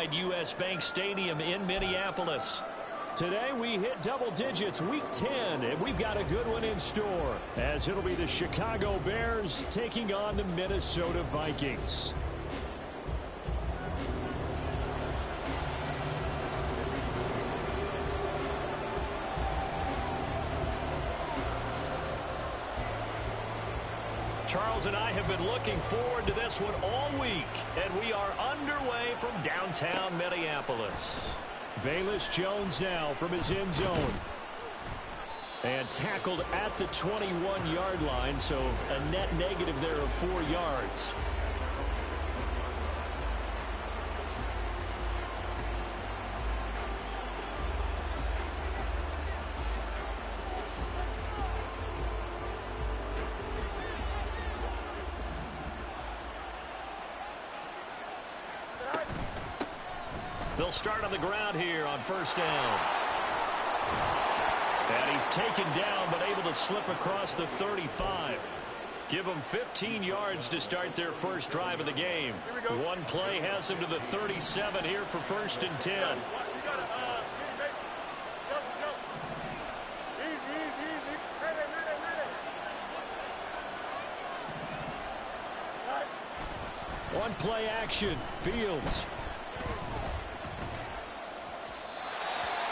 inside U.S. Bank Stadium in Minneapolis. Today we hit double digits, week 10, and we've got a good one in store, as it'll be the Chicago Bears taking on the Minnesota Vikings. Charles and I have been looking forward to this one all week, and we are underway from downtown Minneapolis. Velus Jones now from his end zone. And tackled at the 21-yard line, so a net negative there of 4 yards. They'll start on the ground here on first down. And he's taken down but able to slip across the 35. Give them 15 yards to start their first drive of the game. One play has them to the 37 here for first and 10. One play action. Fields.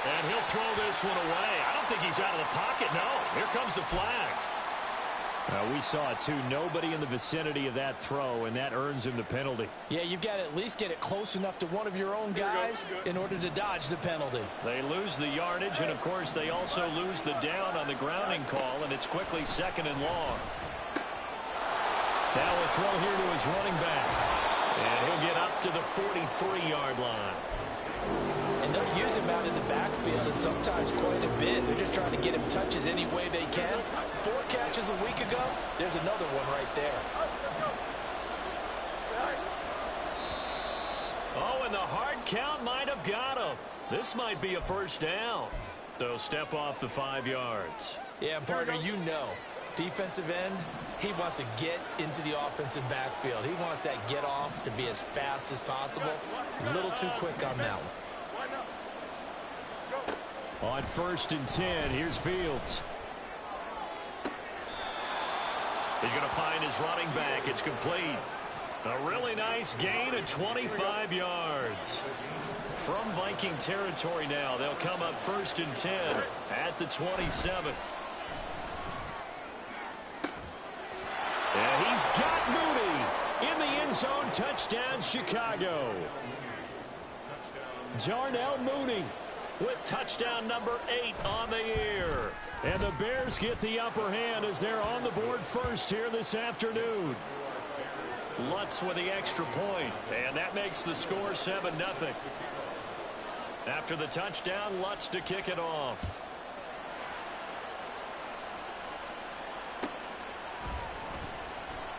And he'll throw this one away. I don't think he's out of the pocket. No, here comes the flag. We saw it too. Nobody in the vicinity of that throw, and that earns him the penalty. Yeah, you've got to at least get it close enough to one of your own guys in order to dodge the penalty. They lose the yardage, and of course they also lose the down on the grounding call, and it's quickly second and long. Now a throw here to his running back. And he'll get up to the 43-yard line. And they'll use him out in the backfield, and sometimes quite a bit. They're just trying to get him touches any way they can. 4 catches a week ago. There's another one right there. Oh, and the hard count might have got him. This might be a first down. So step off the 5 yards. Yeah, partner, you know. Defensive end, he wants to get into the offensive backfield. He wants that get off to be as fast as possible. A little too quick on that one. On first and 10, here's Fields. He's going to find his running back. It's complete. A really nice gain of 25 yards. From Viking territory now, they'll come up first and 10 at the 27. And he's got Mooney in the end zone. Touchdown, Chicago. Darnell Mooney with touchdown number 8 on the year. And the Bears get the upper hand as they're on the board first here this afternoon. Lutz with the extra point, and that makes the score 7-0. After the touchdown, Lutz to kick it off.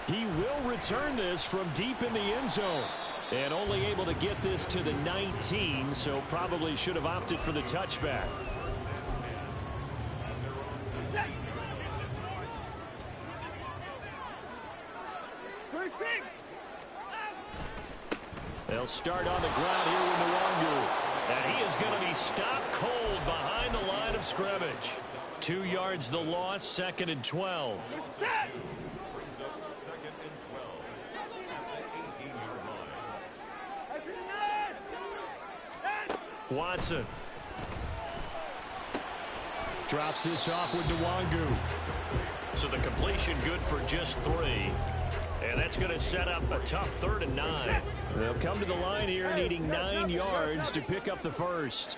He will return this from deep in the end zone. And only able to get this to the 19, so probably should have opted for the touchback. They'll start on the ground here with Nwangu. And he is going to be stopped cold behind the line of scrimmage. 2 yards the loss, second and 12. Watson drops this off with Nwangu. So the completion good for just 3. And that's going to set up a tough 3rd and 9. They'll come to the line here needing 9 yards to pick up the first.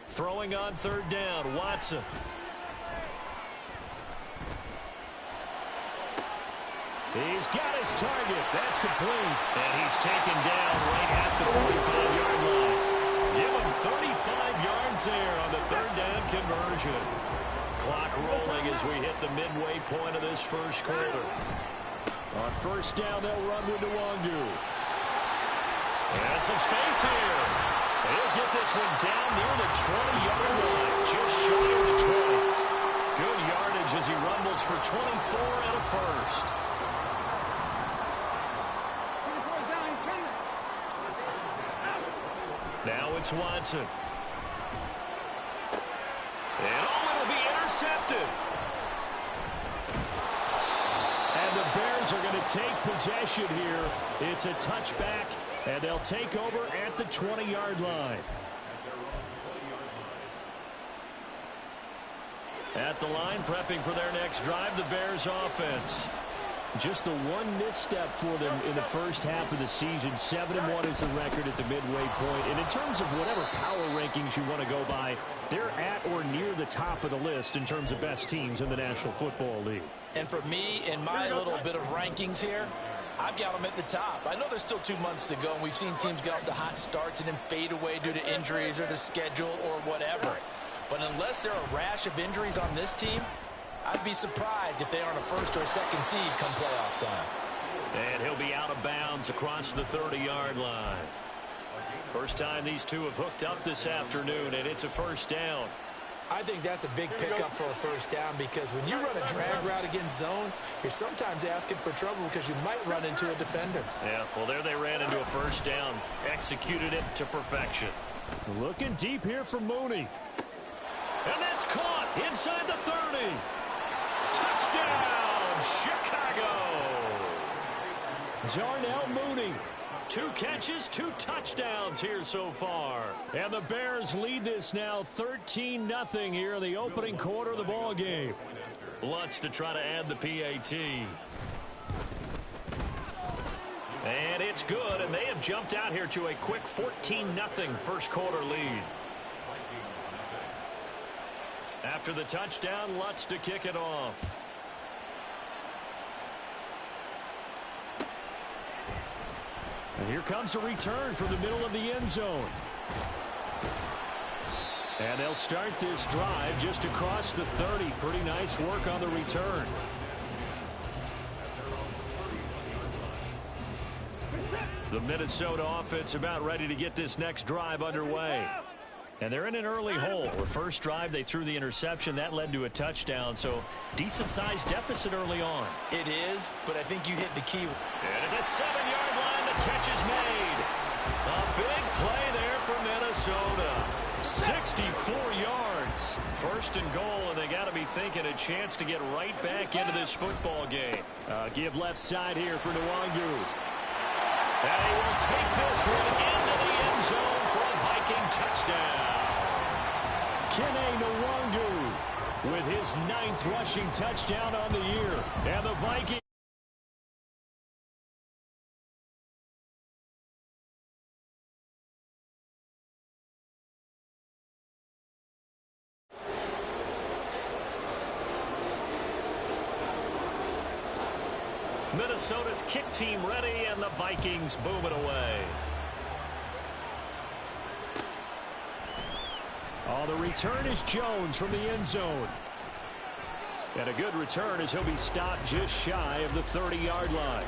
Throwing on 3rd down, Watson. He's got his target. That's complete. And he's taken down right at the 45-yard line. Give him 35 yards there on the 3rd down conversion. Clock rolling as we hit the midway point of this first quarter. On first down, they'll run with Nwangu. And some space here. He'll get this one down near the 20-yard line, just shy of the 20. Good yardage as he rumbles for 24 and a first. Now it's Watson. And it'll be intercepted. And the Bears are going to take possession here. It's a touchback, and they'll take over at the 20-yard line. At the line, prepping for their next drive, the Bears offense. Just the one misstep for them in the first half of the season. 7-1 is the record at the midway point. And in terms of whatever power rankings you want to go by, they're at or near the top of the list in terms of best teams in the National Football League. And for me, in my little bit of rankings here, I've got them at the top. I know there's still 2 months to go, and we've seen teams get off to hot starts and then fade away due to injuries or the schedule or whatever. But unless there are a rash of injuries on this team, I'd be surprised if they aren't a first or a second seed come playoff time. And he'll be out of bounds across the 30-yard line. First time these two have hooked up this afternoon, and it's a first down. I think that's a big pickup for a first down, because when you run a drag route against zone, you're sometimes asking for trouble because you might run into a defender. Yeah, well, there they ran into a first down, executed it to perfection. Looking deep here for Mooney. And that's caught inside the 30. Touchdown, Chicago. Darnell Mooney. 2 catches, 2 touchdowns here so far. And the Bears lead this now 13-0 here in the opening quarter of the ball game. Lutz to try to add the PAT. And it's good, and they have jumped out here to a quick 14-0 first quarter lead. After the touchdown, Lutz to kick it off. And here comes a return from the middle of the end zone. And they'll start this drive just across the 30. Pretty nice work on the return. The Minnesota offense about ready to get this next drive underway. And they're in an early hole. The first drive, they threw the interception. That led to a touchdown, so decent-sized deficit early on. It is, but I think you hit the key. And at the 7-yard line, the catch is made. A big play there for Minnesota. 64 yards. First and goal, and they got to be thinking a chance to get right back into this football game. Give left side here for Nwangu. And he will take this one into the end zone for a Viking touchdown. Kene Nwangu with his 9th rushing touchdown on the year. And the Vikings. Minnesota's kick team ready, and the Vikings boom it away. Oh, the return is Jones from the end zone. And a good return as he'll be stopped just shy of the 30-yard line.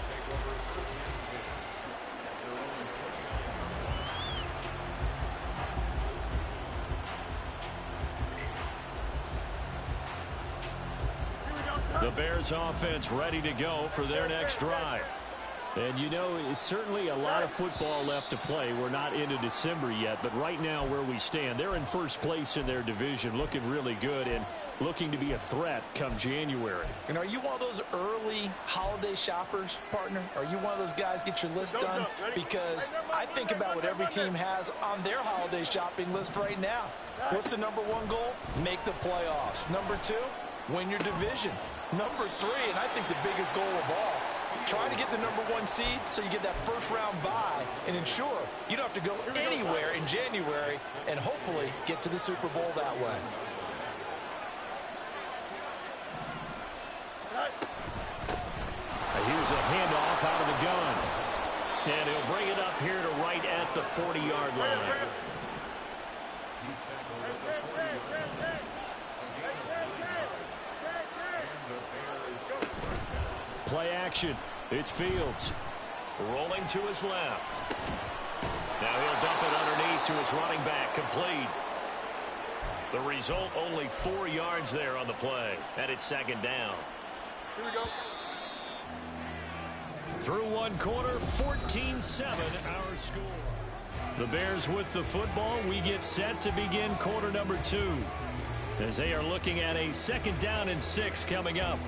The Bears offense ready to go for their next drive. And you know, it's certainly a lot of football left to play. We're not into December yet, but right now where we stand, they're in first place in their division, looking really good and looking to be a threat come January. And are you one of those early holiday shoppers, partner? Are you one of those guys get your list done? Because I think about what every team has on their holiday shopping list right now. What's the #1 goal? Make the playoffs. #2, win your division. #3, and I think the biggest goal of all, try to get the #1 seed so you get that first-round bye and ensure you don't have to go anywhere in January and hopefully get to the Super Bowl that way. Here's a handoff out of the gun. And he'll bring it up here to right at the 40-yard line. Play action. It's Fields. Rolling to his left. Now he'll dump it underneath to his running back. Complete. The result, only 4 yards there on the play. And it's second down. Here we go. Through one quarter, 14-7 our score. The Bears with the football. We get set to begin quarter number 2 as they are looking at a 2nd down and 6 coming up.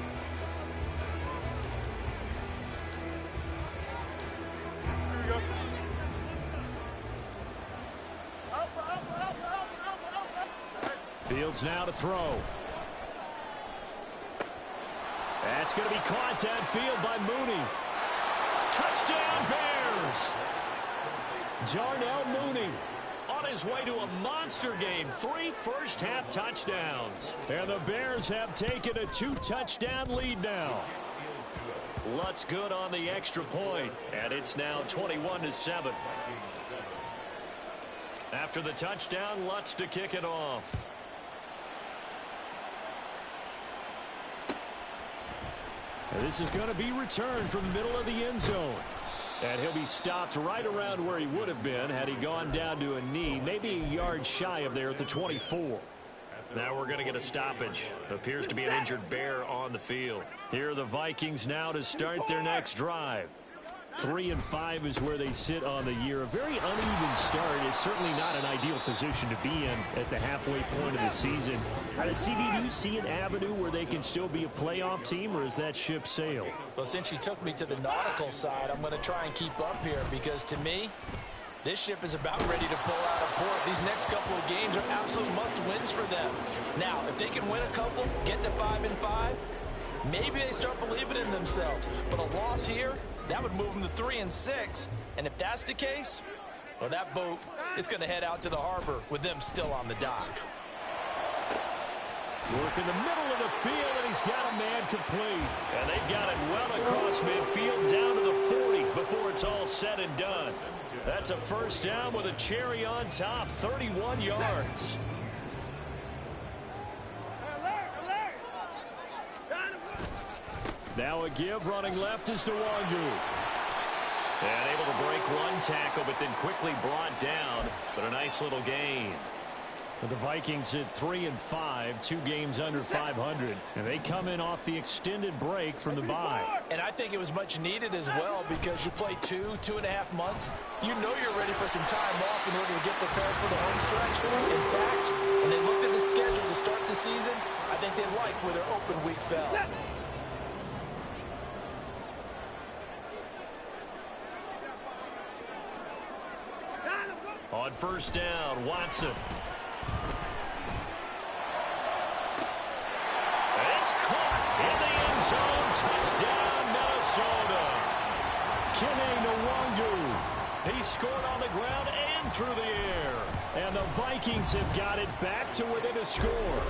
Fields now to throw. That's going to be caught downfield by Mooney. Touchdown Bears! Darnell Mooney on his way to a monster game. 3 first-half touchdowns. And the Bears have taken a 2-touchdown lead now. Lutz good on the extra point, and it's now 21-7. After the touchdown, Lutz to kick it off. This is going to be returned from the middle of the end zone. And he'll be stopped right around where he would have been had he gone down to a knee, maybe a yard shy of there at the 24. Now we're going to get a stoppage. Appears to be an injured Bear on the field. Here are the Vikings now to start their next drive. 3-5 is where they sit on the year. A very uneven start is certainly not an ideal position to be in at the halfway point of the season. CD, do you see an avenue where they can still be a playoff team, or is that ship sailed? Well, since you took me to the nautical side, I'm going to try and keep up here because, to me, this ship is about ready to pull out of port. These next couple of games are absolute must-wins for them. Now, if they can win a couple, get to 5-5, maybe they start believing in themselves. But a loss here, that would move them to 3-6. And if that's the case, well, that boat is going to head out to the harbor with them still on the dock. Work in the middle of the field, and he's got a man complete. And they've got it well across midfield down to the 40 before it's all said and done. That's a first down with a cherry on top, 31 yards. Now a give, running left is Nwangu. And able to break one tackle, but then quickly brought down. But a nice little gain. The Vikings at 3-5, 2 games under 500. And they come in off the extended break from the bye. And I think it was much needed as well because you play 2.5 months. You know you're ready for some time off in order to get prepared for the home stretch. In fact, when they looked at the schedule to start the season, I think they liked where their open week fell. On first down, Watson. It's caught in the end zone. Touchdown, Minnesota. Kene Nwangu. He scored on the ground and through the air. And the Vikings have got it back to within a score.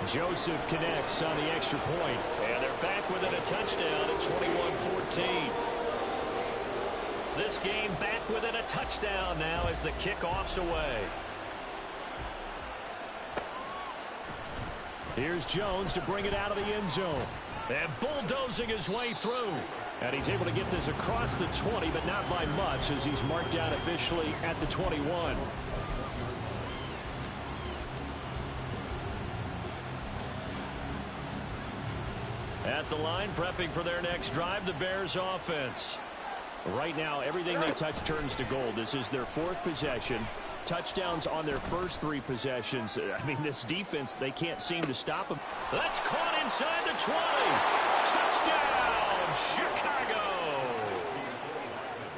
Joseph connects on the extra point. And they're back within a touchdown at 21-14. This game back within a touchdown now as the kickoff's away. Here's Jones to bring it out of the end zone. And bulldozing his way through. And he's able to get this across the 20, but not by much as he's marked down officially at the 21. At the line, prepping for their next drive, the Bears offense. Right now, everything they touch turns to gold. This is their 4th possession. Touchdowns on their first 3 possessions. I mean, this defense, they can't seem to stop them. That's caught inside the 20. Touchdown, Chicago.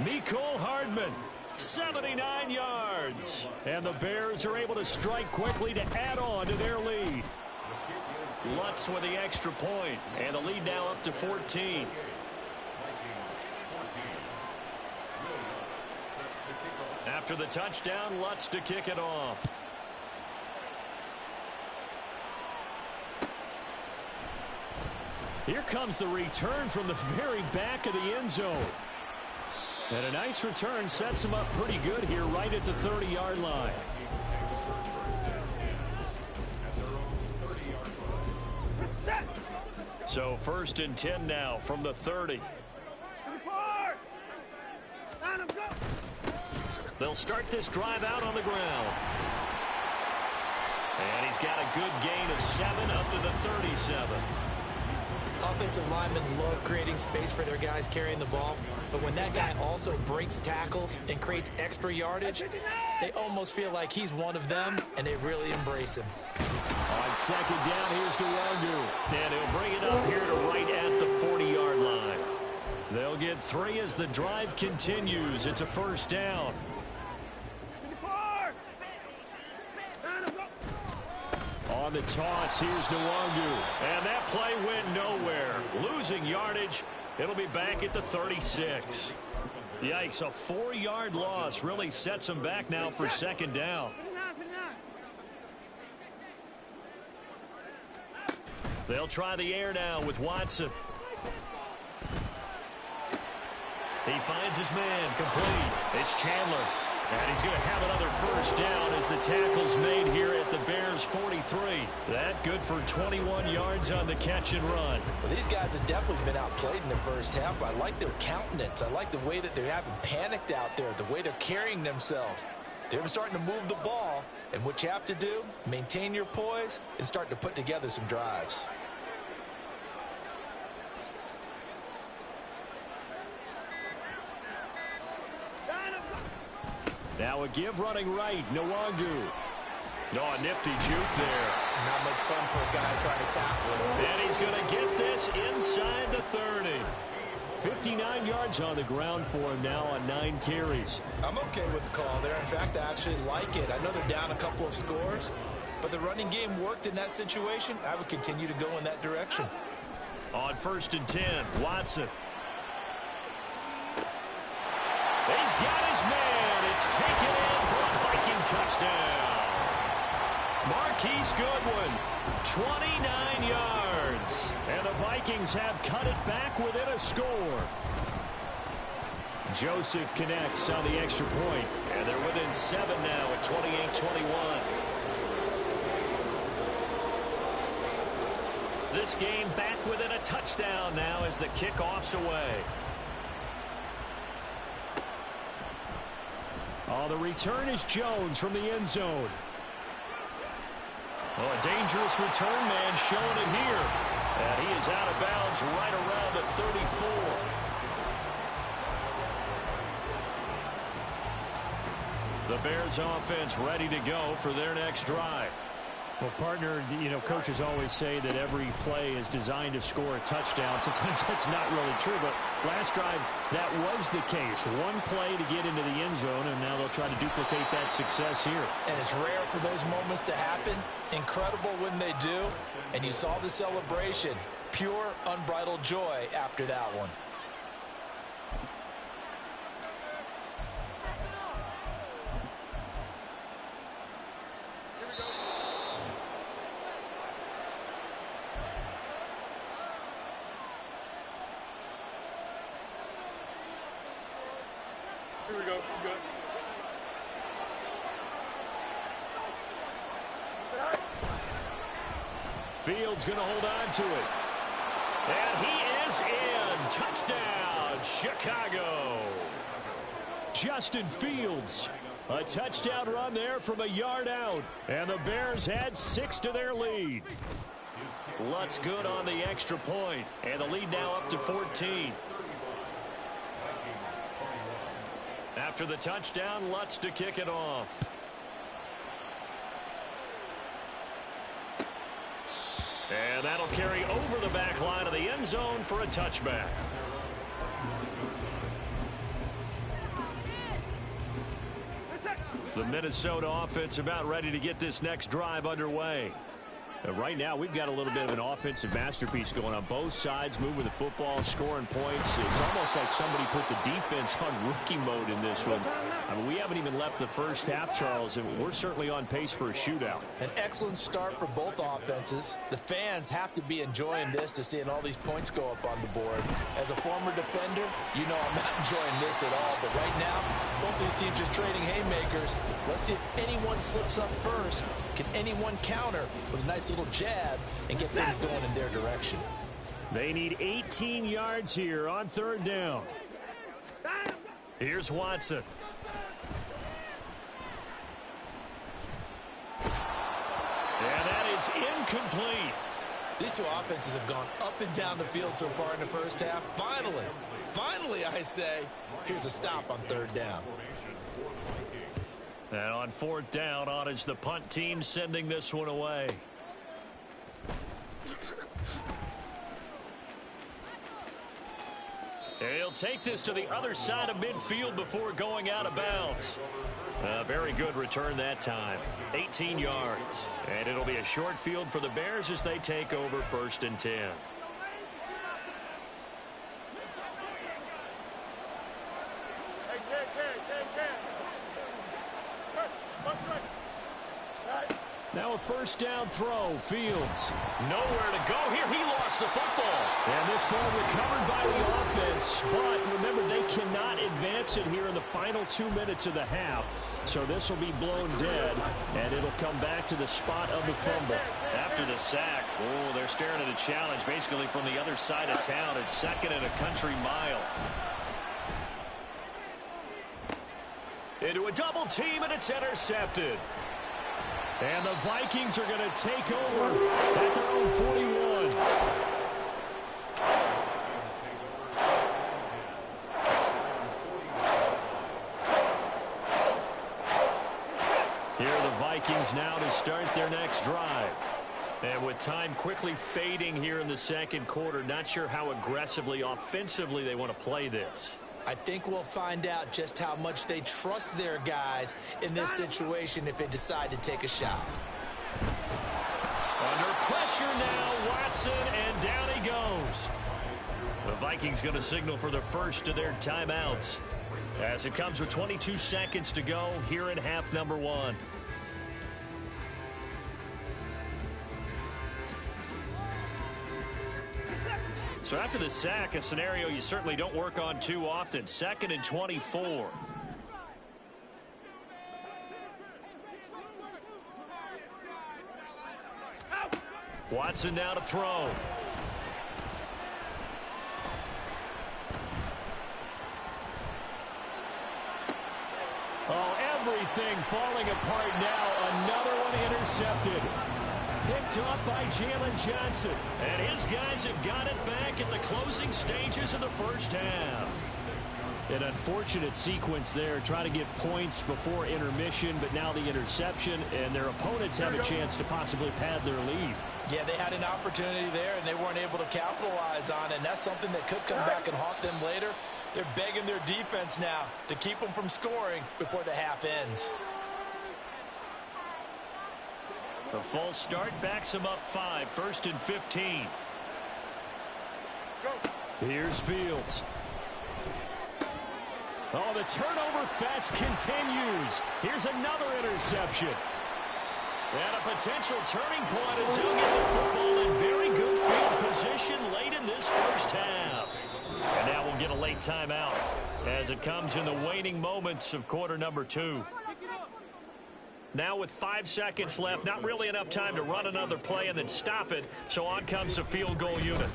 Mecole Hardman, 79 yards. And the Bears are able to strike quickly to add on to their lead. Lutz with the extra point. And the lead now up to 14. After the touchdown, Lutz to kick it off. Here comes the return from the very back of the end zone. And a nice return sets him up pretty good here right at the 30-yard line. So 1st and 10 now from the 30. They'll start this drive out on the ground. And he's got a good gain of 7 up to the 37. Offensive linemen love creating space for their guys carrying the ball, but when that guy also breaks tackles and creates extra yardage, they almost feel like he's one of them, and they really embrace him. On second down, here's Nwangu. And he'll bring it up here to right at the 40-yard line. They'll get 3 as the drive continues. It's a first down. On the toss, here's Nwangu. And that play went nowhere. Losing yardage. It'll be back at the 36. Yikes, a 4-yard loss really sets them back now for second down. They'll try the air now with Watson. He finds his man, complete. It's Chandler. And he's going to have another first down as the tackle's made here at the Bears' 43. That good for 21 yards on the catch and run. Well, these guys have definitely been outplayed in the first half. I like their countenance. I like the way that they haven't panicked out there, the way they're carrying themselves. They're starting to move the ball, and what you have to do, maintain your poise and start to put together some drives. Now a give running right, Nwangu. Oh, a nifty juke there. Not much fun for a guy trying to tackle him. And he's going to get this inside the 30. 59 yards on the ground for him now on 9 carries. I'm okay with the call there. In fact, I actually like it. I know they're down a couple of scores, but the running game worked in that situation. I would continue to go in that direction. On 1st and 10, Watson. He's got his man. It's taken in for a Viking touchdown. Marquise Goodwin, 29 yards. And the Vikings have cut it back within a score. Joseph connects on the extra point. And they're within 7 now at 28-21. This game back within a touchdown now as the kickoff's away. Oh, the return is Jones from the end zone. Oh, a dangerous return man showing it here. And he is out of bounds right around the 34. The Bears offense ready to go for their next drive. Well, partner, you know, coaches always say that every play is designed to score a touchdown. Sometimes that's not really true, but last drive, that was the case. One play to get into the end zone, and now they'll try to duplicate that success here. And it's rare for those moments to happen. Incredible when they do. And you saw the celebration. Pure, unbridled joy after that one. Here we go. Good. Fields going to hold on to it. And he is in. Touchdown, Chicago. Justin Fields. A touchdown run there from a yard out. And the Bears add 6 to their lead. Lutz good on the extra point. And the lead now up to 14. After the touchdown, Lutz to kick it off. And that'll carry over the back line of the end zone for a touchback. The Minnesota offense about ready to get this next drive underway. Right now, we've got a little bit of an offensive masterpiece going on both sides, moving the football, scoring points. It's almost like somebody put the defense on rookie mode in this one. I mean, we haven't even left the first half, Charles, and we're certainly on pace for a shootout. An excellent start for both offenses. The fans have to be enjoying this to seeing all these points go up on the board. As a former defender, you know I'm not enjoying this at all. But right now, both these teams just trading haymakers. Let's see if anyone slips up first. Can anyone counter with a nice little jab and get things going in their direction? They need 18 yards here on 3rd down. Here's Watson. And that is incomplete. These two offenses have gone up and down the field so far in the first half. Finally, I say, here's a stop on third down. And on fourth down, on is the punt team sending this one away. He'll take this to the other side of midfield before going out of bounds. A very good return that time. 18 yards. And it'll be a short field for the Bears as they take over 1st and 10. Now a first down throw. Fields. Nowhere to go here. He lost the football. And this ball recovered by the offense. But remember, they cannot advance it here in the final 2 minutes of the half. So this will be blown dead, and it'll come back to the spot of the fumble. After the sack, oh, they're staring at a challenge basically from the other side of town. It's 2nd and a country mile. Into a double team, and it's intercepted. And the Vikings are going to take over at their own 41. Here are the Vikings now to start their next drive. And with time quickly fading here in the second quarter, not sure how aggressively, offensively they want to play this. I think we'll find out just how much they trust their guys in this situation if they decide to take a shot. Under pressure now, Watson, and down he goes. The Vikings going to signal for the first of their timeouts as it comes with 22 seconds to go here in half number 1. So after the sack, a scenario you certainly don't work on too often. 2nd and 24. Watson now to throw. Oh, everything falling apart now. Another one intercepted. Picked off by Jalen Johnson. And his guys have got it back at the closing stages of the first half. An unfortunate sequence there. Try to get points before intermission, but now the interception, and their opponents have a chance to possibly pad their lead. Yeah, they had an opportunity there, and they weren't able to capitalize on it, and that's something that could come back and haunt them later. They're begging their defense now to keep them from scoring before the half ends. The false start backs him up 5, 1st and 15. Here's Fields. Oh, the turnover fest continues. Here's another interception. And a potential turning point as he'll get the football in very good field position late in this first half. And now we'll get a late timeout as it comes in the waning moments of quarter number 2. Now with 5 seconds left, not really enough time to run another play and then stop it. So on comes the field goal unit.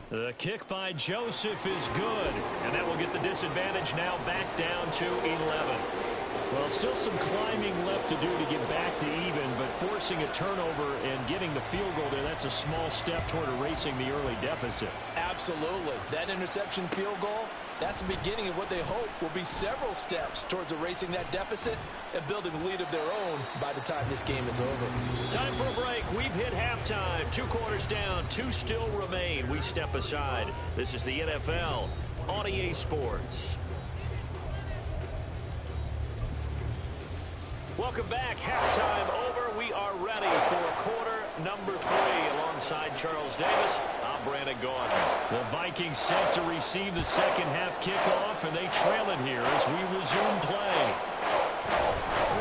The kick by Joseph is good. And that will get the disadvantage now back down to 11. Well, still some climbing left to do to get back to even, but forcing a turnover and getting the field goal there, that's a small step toward erasing the early deficit. Absolutely. That interception field goal, that's the beginning of what they hope will be several steps towards erasing that deficit and building a lead of their own by the time this game is over. Time for a break. We've hit halftime. 2 quarters down, 2 still remain. We step aside. This is the NFL on EA Sports. Welcome back. Halftime over. We are ready for quarter number 3. Alongside Charles Davis, I'm Brandon Gordon. The Vikings set to receive the second half kickoff, and they trail it here as we resume play.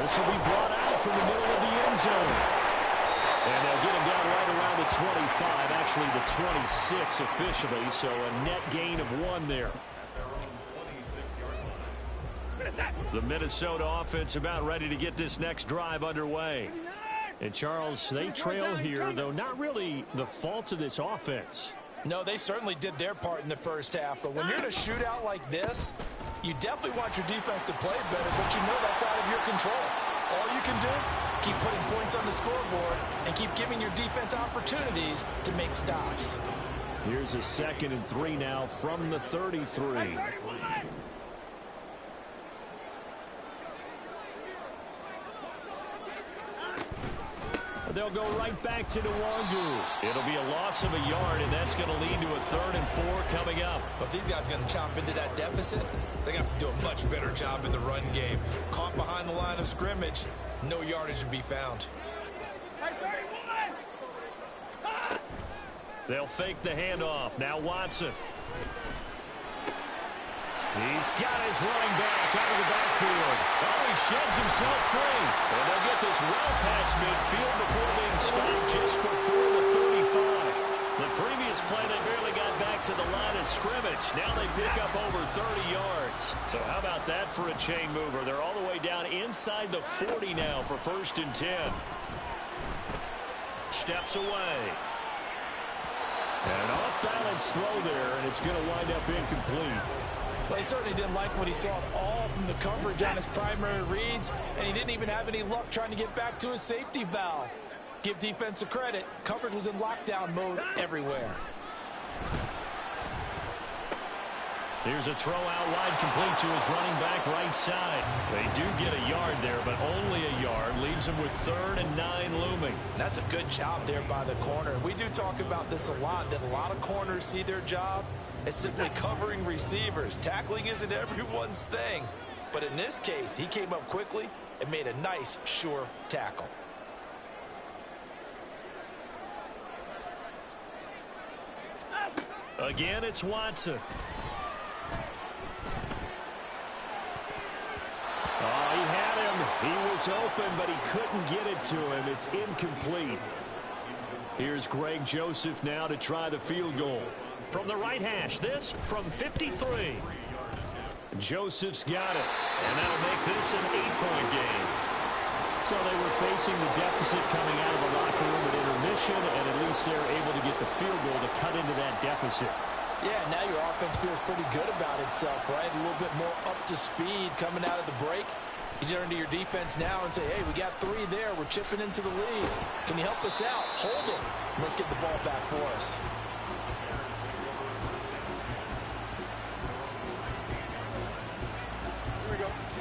This will be brought out from the middle of the end zone. And they'll get him down right around the 25, actually the 26 officially, so a net gain of 1 there. The Minnesota offense about ready to get this next drive underway. And, Charles, they trail here, though not really the fault of this offense. No, they certainly did their part in the first half. But when you're in a shootout like this, you definitely want your defense to play better, but you know that's out of your control. All you can do, keep putting points on the scoreboard and keep giving your defense opportunities to make stops. Here's a 2nd and 3 now from the 33. They'll go right back to Nwangu. It'll be a loss of a yard, and that's going to lead to a 3rd and 4 coming up. But these guys are going to chop into that deficit. They're going to have to do a much better job in the run game. Caught behind the line of scrimmage, no yardage to be found. They'll fake the handoff. Now Watson. He's got his running back out of the backfield. Oh, he sheds himself free. And they'll get this well past midfield before being stopped just before the 35. The previous play, they barely got back to the line of scrimmage. Now they pick up over 30 yards. So how about that for a chain mover? They're all the way down inside the 40 now for 1st and 10. Steps away. And an off-balance throw there, and it's going to wind up incomplete. Well, he certainly didn't like what he saw at all from the coverage on his primary reads, and he didn't even have any luck trying to get back to his safety valve. Give defense a credit. Coverage was in lockdown mode everywhere. Here's a throw out wide, complete to his running back right side. They do get a yard there, but only a yard. Leaves him with 3rd and 9 looming. That's a good job there by the corner. We do talk about this a lot, that a lot of corners see their job as simply covering receivers. Tackling isn't everyone's thing. But in this case, he came up quickly and made a nice, sure tackle. Again, it's Watson. Oh, he had him. He was open, but he couldn't get it to him. It's incomplete. Here's Greg Joseph now to try the field goal. From the right hash, this from 53. Joseph's got it. And that'll make this an 8-point game. So they were facing the deficit coming out of the locker room at intermission, and at least they're able to get the field goal to cut into that deficit. Yeah, now your offense feels pretty good about itself, right? A little bit more up to speed coming out of the break. You turn to your defense now and say, hey, we got 3 there. We're chipping into the lead. Can you help us out? Hold them. Let's get the ball back for us.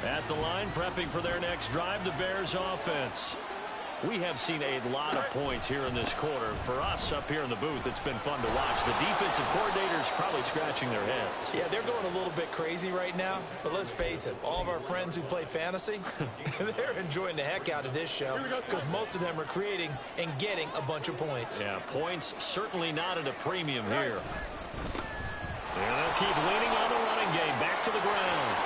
At the line, prepping for their next drive, the Bears offense. We have seen a lot of points here in this quarter. For us up here in the booth, it's been fun to watch. The defensive coordinators probably scratching their heads. Yeah, they're going a little bit crazy right now. But let's face it, all of our friends who play fantasy, they're enjoying the heck out of this show because most of them are creating and getting a bunch of points. Yeah, points certainly not at a premium here. And they'll keep leaning on the running game. Back to the ground.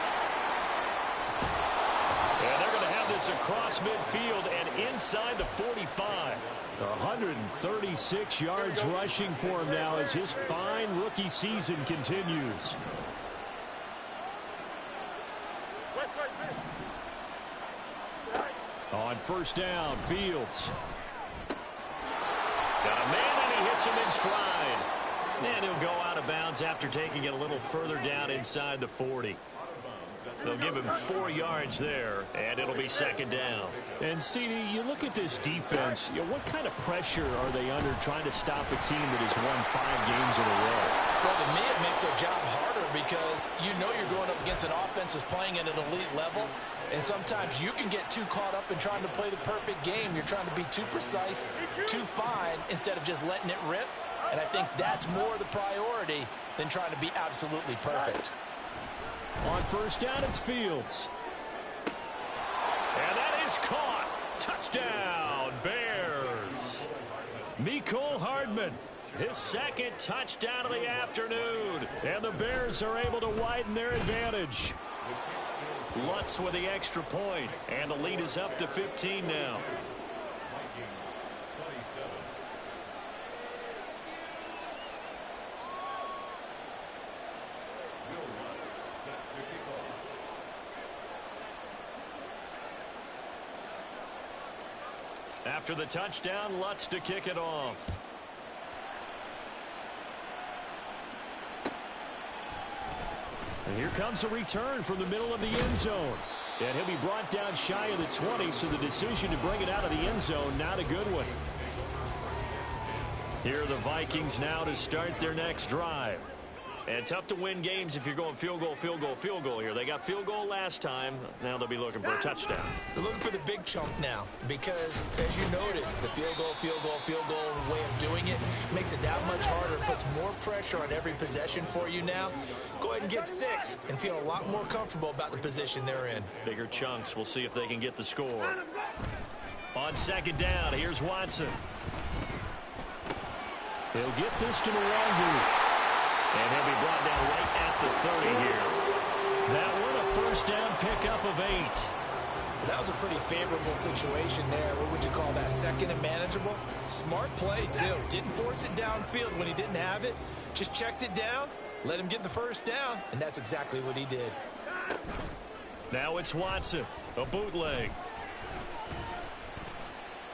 And they're going to have this across midfield and inside the 45. 136 yards rushing for him now as his fine rookie season continues. On 1st down, Fields. Got a man, and he hits him in stride. And he'll go out of bounds after taking it a little further down inside the 40. They'll give him 4 yards there, and it'll be 2nd down. And, CD, you look at this defense, what kind of pressure are they under trying to stop a team that has won 5 games in a row? Well, to me, it makes their job harder because you know you're going up against an offense that's playing at an elite level, and sometimes you can get too caught up in trying to play the perfect game. You're trying to be too precise, too fine, instead of just letting it rip. And I think that's more the priority than trying to be absolutely perfect. On 1st down, it's Fields. And that is caught. Touchdown, Bears. Mecole Hardman. His 2nd touchdown of the afternoon. And the Bears are able to widen their advantage. Lutz with the extra point. And the lead is up to 15 now. After the touchdown, Lutz to kick it off. And here comes a return from the middle of the end zone. And he'll be brought down shy of the 20, so the decision to bring it out of the end zone, not a good one. Here are the Vikings now to start their next drive. And tough to win games if you're going field goal, field goal, field goal here. They got field goal last time. Now they'll be looking for a touchdown. They're looking for the big chunk now because, as you noted, the field goal way of doing it makes it that much harder. It puts more pressure on every possession for you now. Go ahead and get 6 and feel a lot more comfortable about the position they're in. Bigger chunks. We'll see if they can get the score. On second down, here's Watson. He'll get this to Nwangu. And he'll be brought down right at the 30 here. That one a first down pickup of 8. That was a pretty favorable situation there. What would you call that? Second and manageable? Smart play, too. Didn't force it downfield when he didn't have it. Just checked it down, let him get the first down, and that's exactly what he did. Now it's Watson, a bootleg.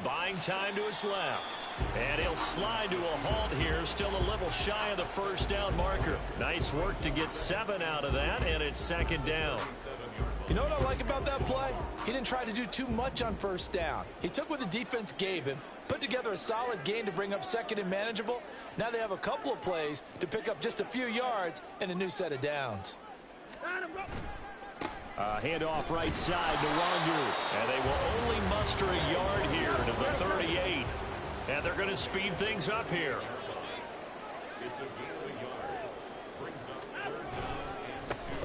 Buying time to his left. And he'll slide to a halt here, still a little shy of the first down marker. Nice work to get 7 out of that, and it's second down. You know what I like about that play? He didn't try to do too much on first down. He took what the defense gave him, put together a solid gain to bring up second and manageable. Now they have a couple of plays to pick up just a few yards and a new set of downs. Handoff right side to Nwangu. And they will only muster a yard here to the 38. And they're going to speed things up here.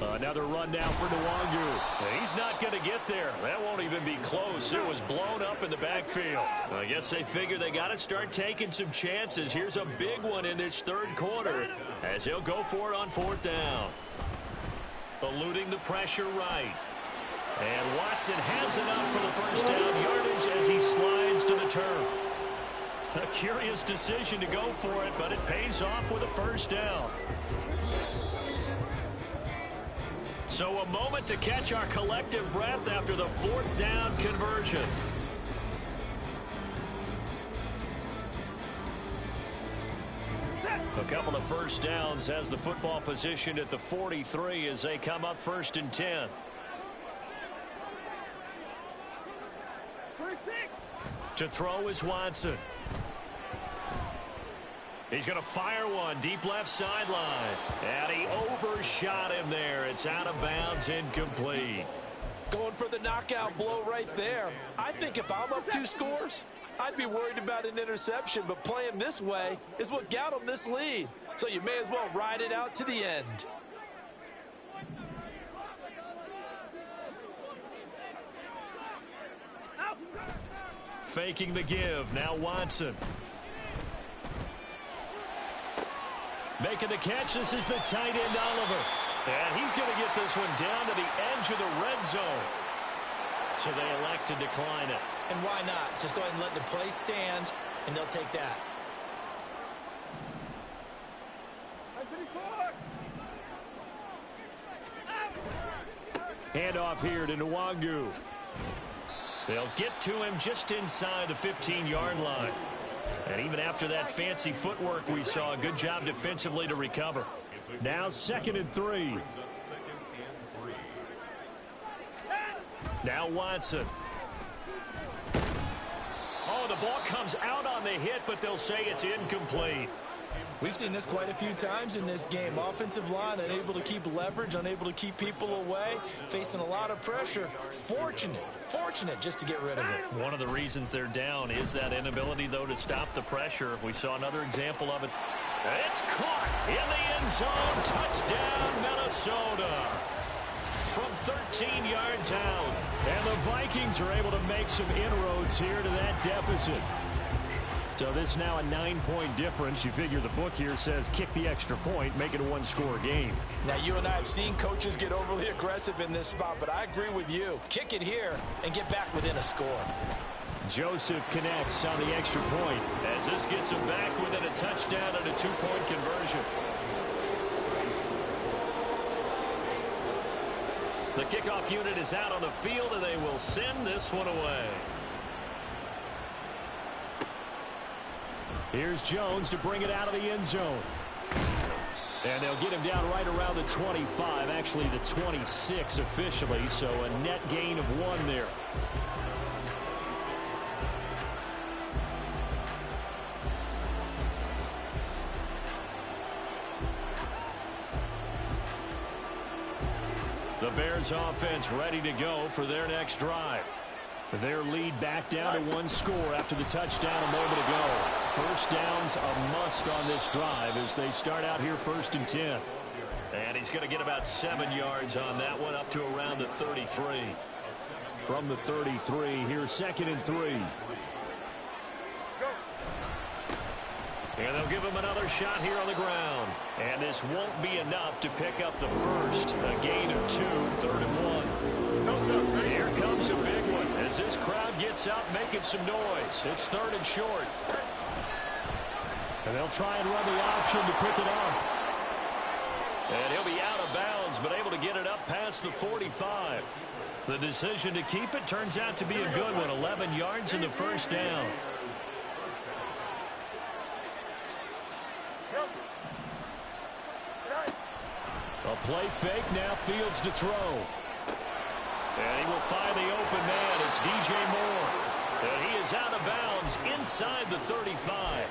Another run down for Nwangu. He's not going to get there. That won't even be close. It was blown up in the backfield. I guess they figure they got to start taking some chances. Here's a big one in this third quarter as he'll go for it on fourth down. Eluding the pressure right. And Watson has enough for the first down yardage as he slides to the turf. A curious decision to go for it, but it pays off with a first down. So a moment to catch our collective breath after the fourth down conversion. A couple of first downs has the football position at the 43 as they come up first and 10. To throw is Watson. He's going to fire one deep left sideline. And he overshot him there. It's out of bounds, incomplete. Going for the knockout blow right there. I think if I'm up 2 scores, I'd be worried about an interception, but playing this way is what got him this lead. So you may as well ride it out to the end. Faking the give. Now Watson. Making the catch. This is the tight end, Oliver. And he's going to get this one down to the edge of the red zone. So they elect to decline it. And why not? Just go ahead and let the play stand, and they'll take that. Handoff here to Nwangu. They'll get to him just inside the 15-yard line. And even after that fancy footwork we saw, a good job defensively to recover. Now second and 3. Now Watson. Oh, the ball comes out on the hit, but they'll say it's incomplete. We've seen this quite a few times in this game. Offensive line unable to keep leverage, unable to keep people away, facing a lot of pressure. Fortunate just to get rid of it. One of the reasons they're down is that inability, though, to stop the pressure. We saw another example of it. It's caught in the end zone. Touchdown, Minnesota. From 13 yards out. And the Vikings are able to make some inroads here to that deficit. So this is now a 9-point difference. You figure the book here says kick the extra point, make it a 1-score game. Now, you and I have seen coaches get overly aggressive in this spot, but I agree with you. Kick it here and get back within a score. Joseph connects on the extra point. As this gets him back within a touchdown and a 2-point conversion. The kickoff unit is out on the field, and they will send this one away. Here's Jones to bring it out of the end zone. And they'll get him down right around the 25, actually the 26 officially, so a net gain of 1 there. The Bears offense ready to go for their next drive. Their lead back down to 1 score after the touchdown a moment ago. First down's a must on this drive as they start out here 1st and 10. And he's going to get about 7 yards on that one, up to around the 33. From the 33, here's 2nd and 3. And they'll give him another shot here on the ground. And this won't be enough to pick up the first. A gain of 2, 3rd and 1. Here comes a big one as this crowd gets up making some noise. It's 3rd and short. And they'll try and run the option to pick it up. And he'll be out of bounds, but able to get it up past the 45. The decision to keep it turns out to be a good one. 11 yards in the first down. A play fake, now Fields to throw. And he will find the open man. It's DJ Moore. And he is out of bounds inside the 35.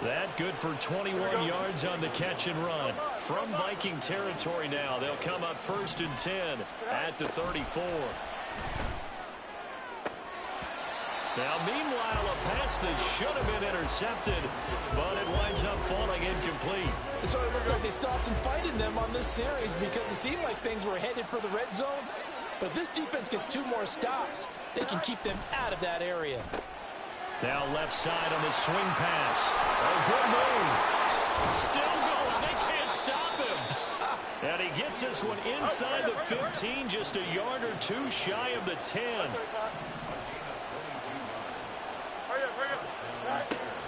That good for 21 yards on the catch and run. From Viking territory now, they'll come up 1st and 10 at the 34. Now, meanwhile, a pass that should have been intercepted, but it winds up falling incomplete. So it looks like they stopped some fight in them on this series because it seemed like things were headed for the red zone. But this defense gets 2 more stops. They can keep them out of that area. Now left side on the swing pass. Oh, good move. Still going. They can't stop him. And he gets this one inside the 15, just a yard or 2 shy of the 10.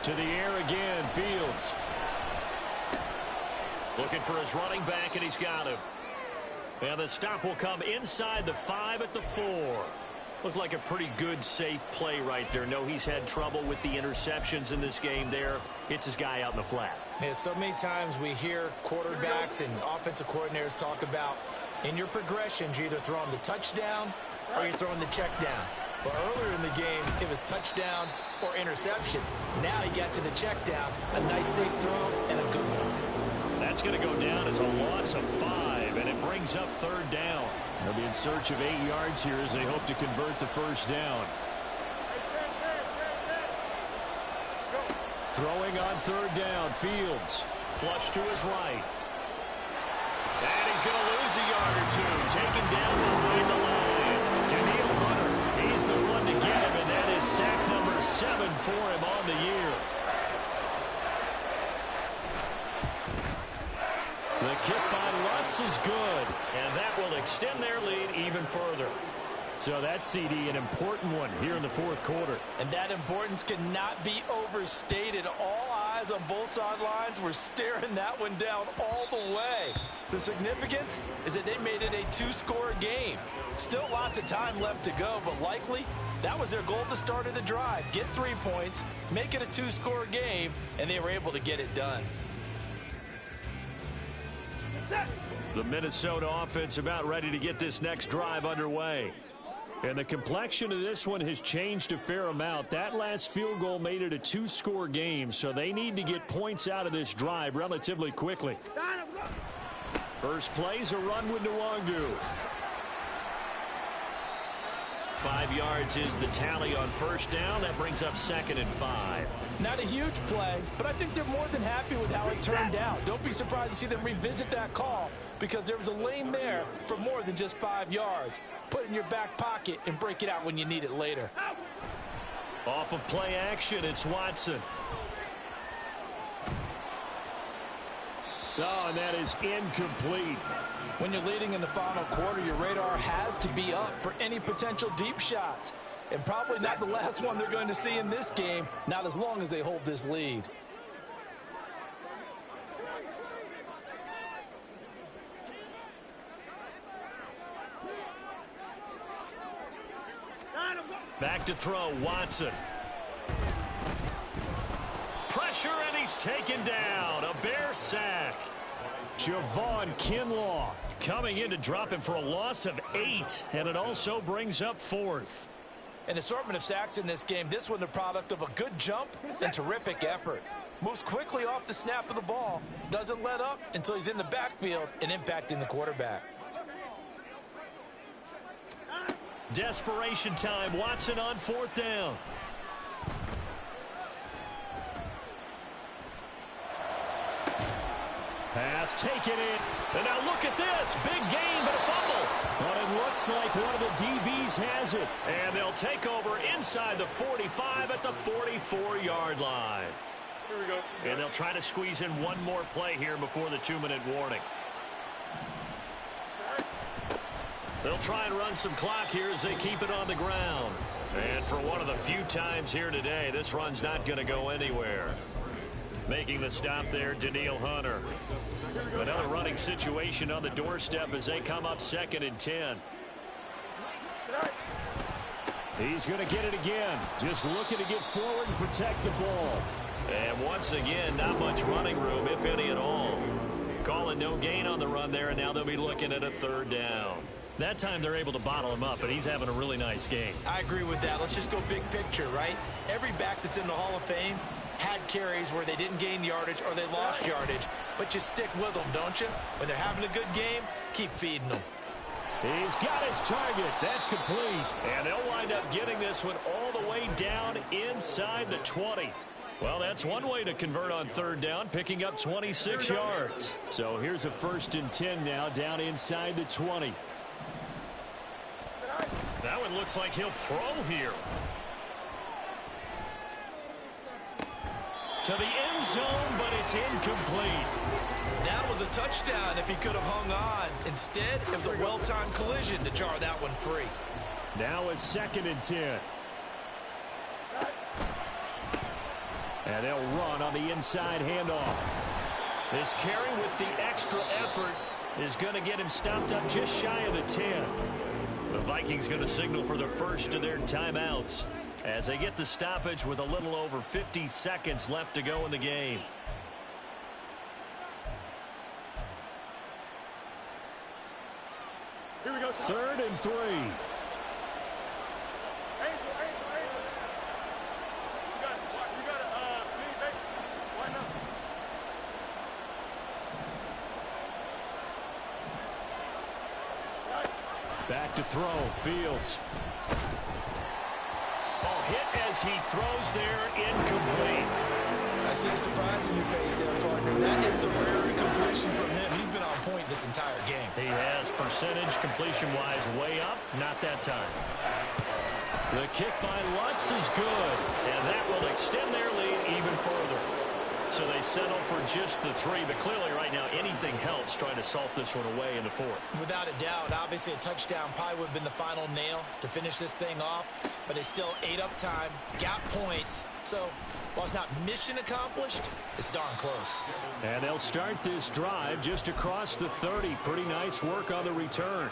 To the air again, Fields. Looking for his running back, and he's got him. And the stop will come inside the 5 at the 4. Looked like a pretty good, safe play right there. No, he's had trouble with the interceptions in this game there. Hits his guy out in the flat. Yeah, so many times we hear quarterbacks and offensive coordinators talk about in your progressions, you're either throwing the touchdown or you're throwing the check down. But earlier in the game, it was touchdown or interception. Now he got to the check down, a nice safe throw, and a good one. That's going to go down as a loss of 5, and it brings up 3rd down. They'll be in search of 8 yards here as they hope to convert the first down. Throwing on 3rd down, Fields. Flush to his right. And he's going to lose a yard or 2. Taken down behind the line. Daniil Hunter. He's the one to get him, and that is sack number 7 for him on the year. The kick by Lutz is good, and that will extend their lead even further. So that CD, an important one here in the 4th quarter. And that importance cannot be overstated. All eyes on both sidelines were staring that one down all the way. The significance is that they made it a 2-score game. Still lots of time left to go, but likely that was their goal at the start of the drive. Get 3 points, make it a 2-score game, and they were able to get it done. The Minnesota offense about ready to get this next drive underway. And the complexion of this one has changed a fair amount. That last field goal made it a 2-score game, so they need to get points out of this drive relatively quickly. First play's a run with Nwangu. 5 yards is the tally on first down. That brings up 2nd and 5. Not a huge play, but I think they're more than happy with how it turned out. Don't be surprised to see them revisit that call because there was a lane there for more than just 5 yards. Put it in your back pocket and break it out when you need it later. Off of play action, it's Watson. Oh, and that is incomplete. When you're leading in the final quarter, your radar has to be up for any potential deep shots. And probably not the last one they're going to see in this game, not as long as they hold this lead. Back to throw, Watson. Pressure, and he's taken down. A Bear sack. Javon Kinlaw coming in to drop him for a loss of 8, and it also brings up 4th. An assortment of sacks in this game. This one the product of a good jump and terrific effort. Moves quickly off the snap of the ball. Doesn't let up until he's in the backfield and impacting the quarterback. Desperation time. Watson on 4th down. Pass taken in. And now look at this. Big gain, but a fumble. But it looks like one of the DBs has it. And they'll take over inside the 45 at the 44-yard line. Here we go. And they'll try to squeeze in one more play here before the 2-minute warning. They'll try and run some clock here as they keep it on the ground. And for one of the few times here today, this run's not going to go anywhere. Making the stop there, Daniil Hunter. Another running situation on the doorstep as they come up 2nd and 10. He's going to get it again. Just looking to get forward and protect the ball. And once again, not much running room, if any at all. Calling no gain on the run there, and now they'll be looking at a 3rd down. That time they're able to bottle him up, but he's having a really nice game. I agree with that. Let's just go big picture, right? Every back that's in the Hall of Fame had carries where they didn't gain yardage or they lost yardage, but you stick with them, don't you? When they're having a good game, keep feeding them. He's got his target. That's complete. And they'll wind up getting this one all the way down inside the 20. Well, that's one way to convert on 3rd down, picking up 26 yards. So here's a 1st and 10 now, down inside the 20. That one looks like he'll throw here. To the end zone, but it's incomplete. That was a touchdown if he could have hung on. Instead, it was a well-timed collision to jar that one free. Now a 2nd and 10. And they'll run on the inside handoff. This carry with the extra effort is going to get him stopped up just shy of the 10. The Vikings going to signal for the first of their timeouts as they get the stoppage with a little over 50 seconds left to go in the game. Here we go. 3rd and 3. Back to throw. Fields. Ball hit as he throws there. Incomplete. I see the surprise in your face there, partner. That is a rare incompletion from him. He's been on point this entire game. He has percentage completion-wise way up. Not that time. The kick by Lutz is good. And that will extend their lead even further. So they settle for just the 3, but clearly right now anything helps trying to salt this one away in the 4th. Without a doubt, obviously a touchdown probably would have been the final nail to finish this thing off, but it's still ate up time, got points, so while it's not mission accomplished, it's darn close. And they'll start this drive just across the 30. Pretty nice work on the return.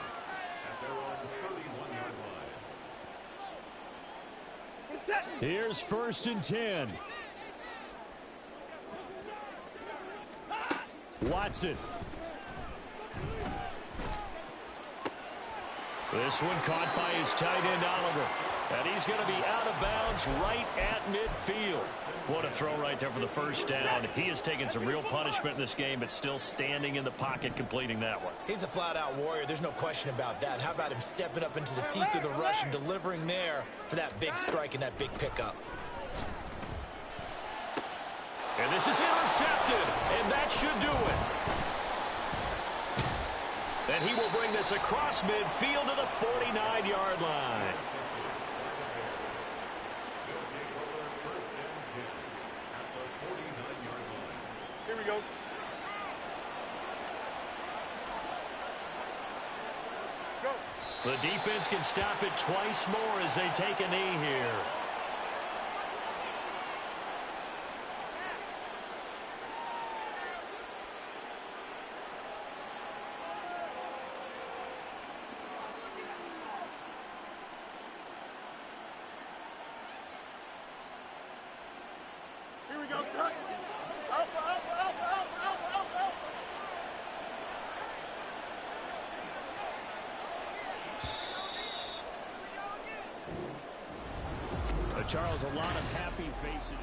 Here's 1st and 10. Watson. This one caught by his tight end, Oliver. And he's going to be out of bounds right at midfield. What a throw right there for the 1st down. He has taken some real punishment in this game, but still standing in the pocket completing that one. He's a flat-out warrior. There's no question about that. How about him stepping up into the teeth of the rush and delivering there for that big strike and that big pickup? And this is intercepted, and that should do it. And he will bring this across midfield to the 49-yard line. Here we go. Go. The defense can stop it twice more as they take a knee here. Charles, a lot of happy faces.